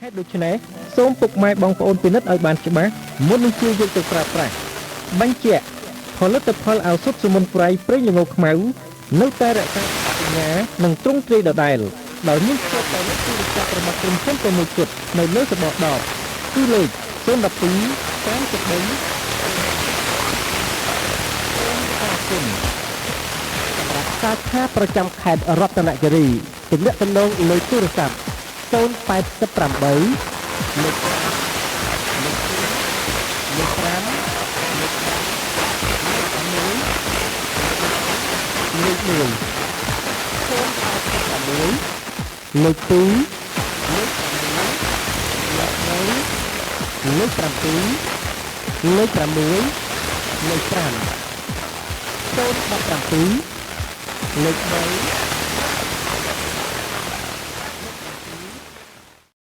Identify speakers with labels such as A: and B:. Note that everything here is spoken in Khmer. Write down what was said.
A: តុដូច្នេះសូមពុកម៉ែបងប្អូនពិនិត្យឲ្យបានច្បាស់មុននឹងជួយយកទៅប្រើប្រាស់បញ្ជាក់ផលិតផលឱសថសមុនប្រៃប្រេងល្ងខ្មៅនៅតែរក្សាសញ្ញានិងទ្រង់ទ្រាយដដែលដោយមានស្ថិតតែលើទូរស័ព្ទរបស់ក្រុមហ៊ុនតែមួយគត់នៅលើសំបកដបគឺលេខ012 33 សាខាប្រចាំខេត្តរតនគិរីទំនាក់ទំនងលេខទូរស័ព្ទ088លេខលេខ2លេខ7លេខ6លេខ5 017លេខ3